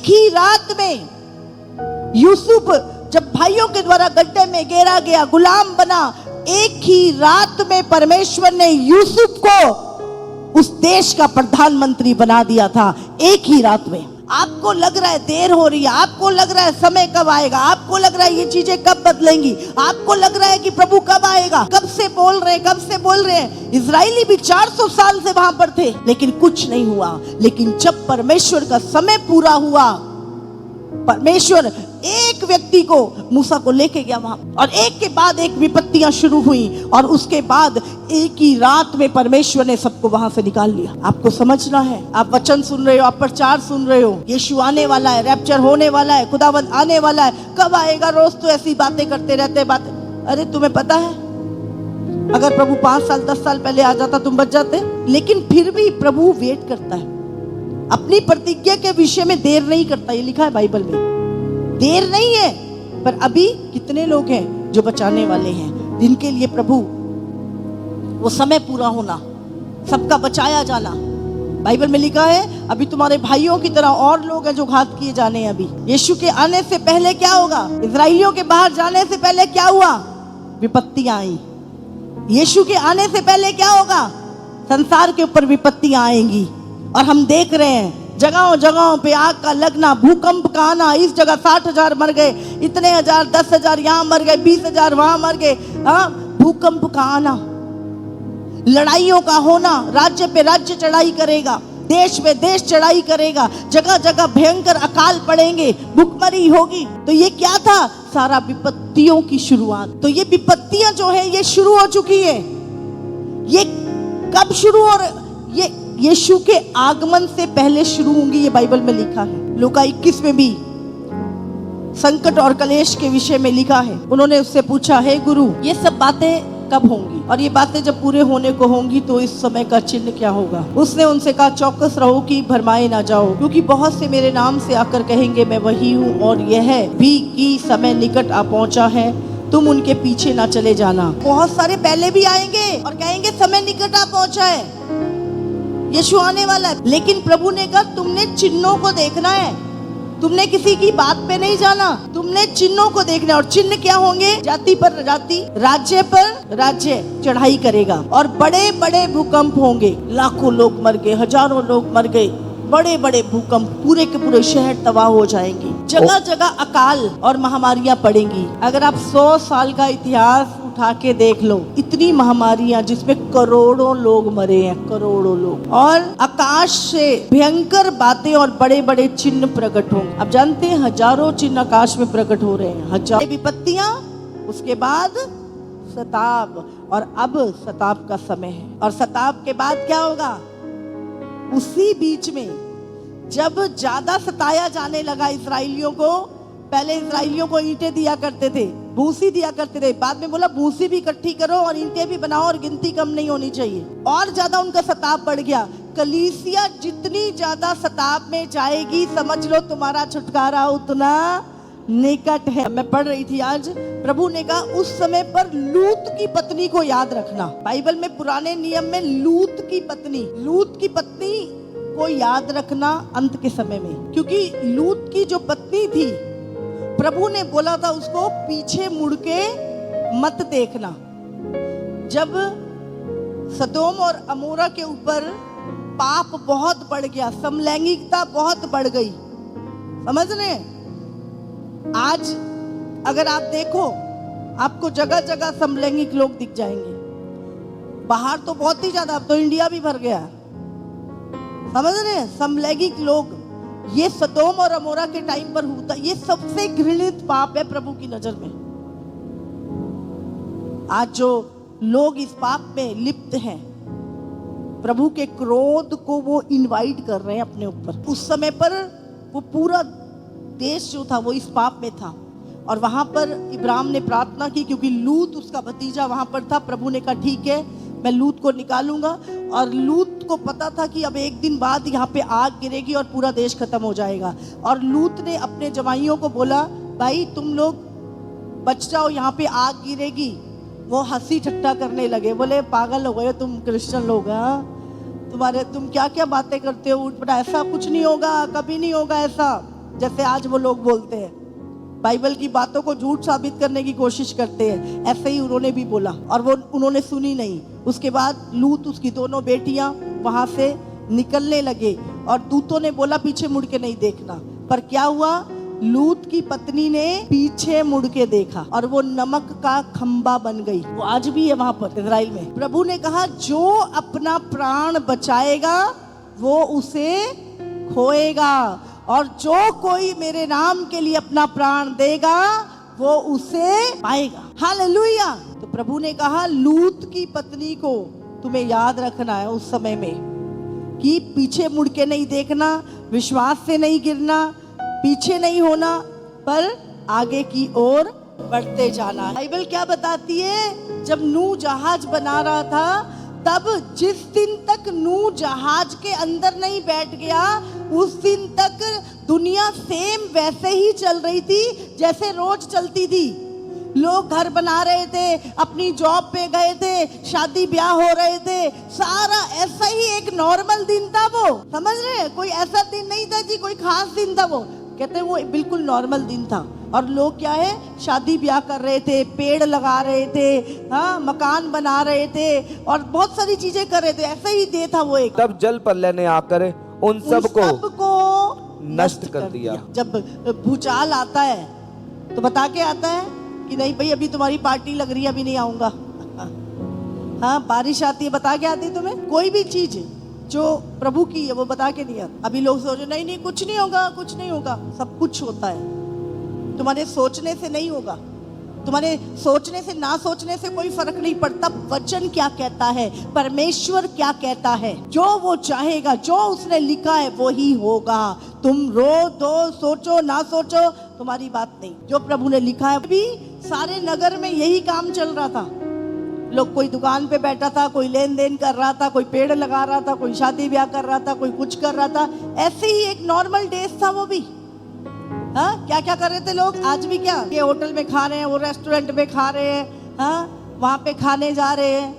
एक ही रात में यूसुफ जब भाइयों के द्वारा गड्ढे में गिरा गया, गुलाम बना, एक ही रात में परमेश्वर ने यूसुफ को उस देश का प्रधानमंत्री बना दिया था। एक ही रात में। आपको लग रहा है देर हो रही है, आपको लग रहा है समय कब आएगा, आपको लग रहा है ये चीजें कब बदलेंगी, आपको लग रहा है कि प्रभु कब आएगा, कब से बोल रहे हैं। इजरायली भी 400 साल से वहां पर थे, लेकिन कुछ नहीं हुआ। लेकिन जब परमेश्वर का समय पूरा हुआ, परमेश्वर एक व्यक्ति को, मूसा को लेके गया वहां, और एक के बाद एक विपत्तियां शुरू हुई, और उसके बाद एक ही रात में परमेश्वर ने सबको वहां से निकाल लिया। आपको समझना है, आप वचन सुन रहे हो, आप प्रचार सुन रहे हो, यीशु आने वाला है, रैप्चर होने वाला है, खुदावंद आने वाला है, कब आएगा? रोज तो ऐसी बातें करते रहते बातें। अरे तुम्हें पता है, अगर प्रभु 5 साल 10 साल पहले आ जाता तुम बच जाते। लेकिन फिर भी प्रभु वेट करता है, अपनी प्रतिज्ञा के विषय में देर नहीं करता। ये लिखा है बाइबल में, देर नहीं है। पर अभी कितने लोग हैं जो बचाने वाले हैं, जिनके लिए प्रभु वो समय पूरा होना, सबका बचाया जाना। बाइबल में लिखा है अभी तुम्हारे भाइयों की तरह और लोग हैं जो घात किए जाने हैं। अभी यीशु के आने से पहले क्या होगा? इजराइलियों के बाहर जाने से पहले क्या हुआ? विपत्तियां आई। यीशु के आने से पहले क्या होगा? संसार के ऊपर विपत्तियां आएंगी। और हम देख रहे हैं जगहों जगहों पे आग का लगना, भूकंप का आना। इस जगह 60,000 मर गए, इतने हजार, 10,000 यहाँ मर गए, 20,000 वहां मर गए। भूकंप का आना, लड़ाइयों का होना, राज्य पे राज्य चढ़ाई करेगा, देश पे देश चढ़ाई करेगा, जगह जगह भयंकर अकाल पड़ेंगे, भूखमरी होगी। तो ये क्या था? सारा विपत्तियों की शुरुआत। तो ये विपत्तियां जो है ये शुरू हो चुकी है। ये कब शुरू हो रही? ये यीशु के आगमन से पहले शुरू होंगी, ये बाइबल में लिखा है। लूका 21 में भी संकट और कलेश के विषय में लिखा है। उन्होंने उससे पूछा, हे गुरु, ये सब बातें कब होंगी, और ये बातें जब पूरे होने को होंगी तो इस समय का चिन्ह क्या होगा? उसने उनसे कहा, चौकस रहो कि भरमाए ना जाओ, क्योंकि बहुत से मेरे नाम से आकर कहेंगे मैं वही हूँ, और यह भी कि समय निकट आ पहुंचा है, तुम उनके पीछे ना चले जाना। बहुत सारे पहले भी आएंगे और कहेंगे समय निकट आ पहुंचा है, यीशु आने वाला है। लेकिन प्रभु ने कहा तुमने चिन्हों को देखना है, तुमने किसी की बात पे नहीं जाना, तुमने चिन्हों को देखना है। और चिन्ह क्या होंगे? जाति पर जाति, राज्य पर राज्य चढ़ाई करेगा, और बड़े बड़े भूकंप होंगे। लाखों लोग मर गए, हजारों लोग मर गए, बड़े बड़े भूकंप, पूरे के पूरे शहर तबाह हो जाएंगे, जगह जगह अकाल और महामारियां पड़ेंगी। अगर आप 100 साल का इतिहास उठा के देख लो, इतनी महामारियां जिसमें करोड़ों लोग मरे हैं, करोड़ों लोग, और आकाश से भयंकर बातें और बड़े बड़े चिन्ह प्रकट होंगे। अब जानते हैं हजारों चिन्ह आकाश में प्रकट हो रहे हैं, हजारों विपत्तियां, उसके बाद सताव, और अब सताव का समय है। और सताव के बाद क्या होगा? उसी बीच में जब ज्यादा सताया जाने लगा इस्राएलियों को, पहले इस्राएलियों को ईंटें दिया करते थे, भूसी दिया करते थे, बाद में बोला भूसी भी इकट्ठी करो और ईंटें भी बनाओ, और गिनती कम नहीं होनी चाहिए। और ज्यादा उनका सताव बढ़ गया। कलीसिया जितनी ज्यादा सताव में जाएगी, समझ लो तुम्हारा छुटकारा उतना निकट है। मैं पढ़ रही थी आज, प्रभु ने कहा उस समय पर लूत की पत्नी को याद रखना। बाइबल में पुराने नियम में लूत की पत्नी को याद रखना अंत के समय में, क्योंकि लूत की जो पत्नी थी, प्रभु ने बोला था उसको पीछे मुड़ के मत देखना। जब सदोम और अमोरा के ऊपर पाप बहुत बढ़ गया, समलैंगिकता बहुत बढ़ गई, समझ रहे हैं? आज अगर आप देखो, आपको जगह जगह समलैंगिक लोग दिख जाएंगे। बाहर तो बहुत ही ज्यादा, अब तो इंडिया भी भर गया, समझ रहे हैं? समलैंगिक लोग, ये सदोम और अमोरा के टाइम पर होता, ये सबसे घृणित पाप है प्रभु की नजर में। आज जो लोग इस पाप में लिप्त हैं, प्रभु के क्रोध को वो इनवाइट कर रहे हैं अपने ऊपर। उस समय पर वो पूरा देश जो था वो इस पाप में था, और वहां पर इब्राहिम ने प्रार्थना की, क्योंकि लूत उसका भतीजा वहां पर था। प्रभु ने कहा ठीक है, मैं लूत को निकालूंगा। और लूत को पता था कि अब एक दिन बाद यहाँ पे आग गिरेगी और पूरा देश खत्म हो जाएगा। और लूत ने अपने जवाइयों को बोला, भाई तुम लोग बच जाओ, यहाँ पे आग गिरेगी। वो हंसी ठट्टा करने लगे, बोले पागल हो गए तुम क्रिश्चियन लोग, तुम क्या क्या बातें करते हो, उठ पड़ा, ऐसा कुछ नहीं होगा, कभी नहीं होगा ऐसा। जैसे आज वो लोग बोलते हैं, बाइबल की बातों को झूठ साबित करने की कोशिश करते हैं। ऐसे ही उन्होंने भी बोला और वो उन्होंने सुनी नहीं। उसके बाद लूत, उसकी दोनों बेटियां वहां से निकलने लगे और दूतों ने बोला पीछे मुड़ के नहीं देखना। पर क्या हुआ, लूत की पत्नी ने पीछे मुड़ के देखा और वो नमक का खंबा बन गई। वो आज भी है वहां पर इजराइल में। प्रभु ने कहा जो अपना प्राण बचाएगा वो उसे खोएगा, और जो कोई मेरे नाम के लिए अपना प्राण देगा वो उसे पाएगा। हालेलुया। तो प्रभु ने कहा लूत की पत्नी को तुम्हें याद रखना है उस समय में कि पीछे मुड़ के नहीं देखना, विश्वास से नहीं गिरना, पीछे नहीं होना, पर आगे की ओर बढ़ते जाना। बाइबल क्या बताती है, जब नूह जहाज बना रहा था तब जिस दिन तक नूह जहाज के अंदर नहीं बैठ गया उस दिन तक दुनिया सेम वैसे ही चल रही थी जैसे रोज चलती थी। लोग घर बना रहे थे, अपनी जॉब पे गए थे, शादी ब्याह हो रहे थे, सारा ऐसा ही एक नॉर्मल दिन था वो। समझ रहे हैं, कोई ऐसा दिन नहीं था जी कोई खास दिन था। वो कहते वो बिल्कुल नॉर्मल दिन था और लोग क्या है शादी ब्याह कर रहे थे, पेड़ लगा रहे थे, हाँ मकान बना रहे थे और बहुत सारी चीजें कर रहे थे। ऐसा ही डे था वो एक। तब जल प्रलय ने आकर उन सबको नष्ट कर दिया। जब भूचाल आता है तो बता के आता है कि नहीं भाई अभी तुम्हारी पार्टी लग रही है, अभी नहीं आऊंगा। हाँ, बारिश आती है बता के आती है तुम्हें। कोई भी चीज जो प्रभु की है वो बता के नहीं आता। अभी लोग सोचो नहीं नहीं कुछ नहीं होगा, कुछ नहीं होगा। सब कुछ होता है, तुम्हारे सोचने से नहीं होगा। तुम्हारे सोचने से ना सोचने से कोई फर्क नहीं पड़ता। वचन क्या कहता है, परमेश्वर क्या कहता है, जो वो चाहेगा, जो उसने लिखा है वो ही होगा। तुम रो दो, सोचो ना सोचो, तुम्हारी बात नहीं। जो प्रभु ने लिखा है। अभी सारे नगर में यही काम चल रहा था। लोग कोई दुकान पे बैठा था, कोई लेन देन कर रहा था, कोई पेड़ लगा रहा था, कोई शादी ब्याह कर रहा था, कोई कुछ कर रहा था। ऐसे ही एक नॉर्मल डेज था वो भी। हाँ, क्या क्या कर रहे थे लोग आज भी, क्या ये होटल में खा रहे हैं, वो रेस्टोरेंट में खा रहे हैं, हाँ वहाँ पे खाने जा रहे हैं,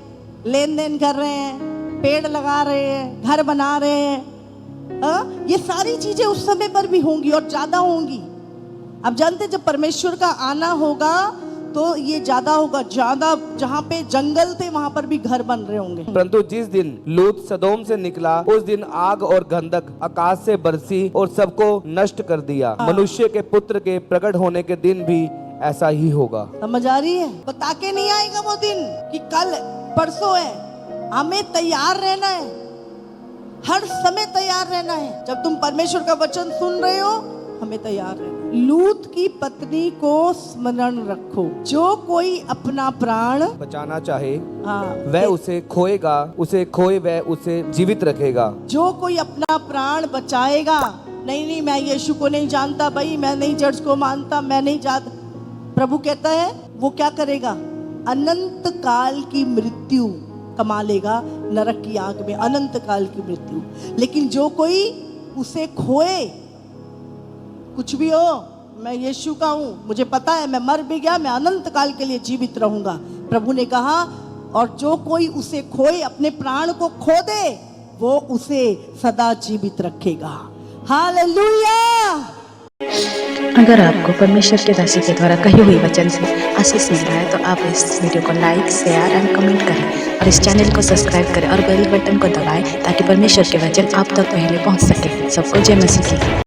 लेन देन कर रहे हैं, पेड़ लगा रहे हैं, घर बना रहे हैं। हाँ, ये सारी चीजें उस समय पर भी होंगी और ज्यादा होंगी। अब जानते जब परमेश्वर का आना होगा तो ये ज्यादा होगा। ज्यादा जहाँ पे जंगल थे वहां पर भी घर बन रहे होंगे। परंतु जिस दिन लूत सदोम से निकला उस दिन आग और गंधक आकाश से बरसी और सबको नष्ट कर दिया। मनुष्य के पुत्र के प्रकट होने के दिन भी ऐसा ही होगा। समझ आ रही है? बता के नहीं आएगा वो दिन कि कल परसों है। हमें तैयार रहना है, हर समय तैयार रहना है। जब तुम परमेश्वर का वचन सुन रहे हो हमें तैयार रहना। लूत की पत्नी को स्मरण रखो, जो कोई अपना प्राण बचाना चाहे हाँ वह उसे खोएगा, उसे खोए वह उसे जीवित रखेगा। जो कोई अपना प्राण बचाएगा। नहीं नहीं मैं यीशु को नहीं जानता भाई, मैं नहीं चर्च को मानता, मैं नहीं जानता। प्रभु कहता है वो क्या करेगा, अनंत काल की मृत्यु कमा लेगा नरक की आग में, अनंत काल की मृत्यु। लेकिन जो कोई उसे खोए, कुछ भी हो, मैं यीशु का हूं, मुझे पता है मैं मर भी गया, मैं अनंत काल के लिए जीवित रहूंगा। प्रभु ने कहा और जो कोई उसे खोए, अपने प्राण को खो दे, वो उसे सदा जीवित रखेगा। हालेलुया। अगर आपको परमेश्वर के दासी के द्वारा कही हुई वचन से आशीष मिल रहा है तो आप इस वीडियो को लाइक, शेयर एंड कमेंट करें और इस चैनल को सब्सक्राइब करें और बेल बटन को दबाएं ताकि परमेश्वर के वचन आप तक पहले पहुंच सके। सबको जय मसीह की।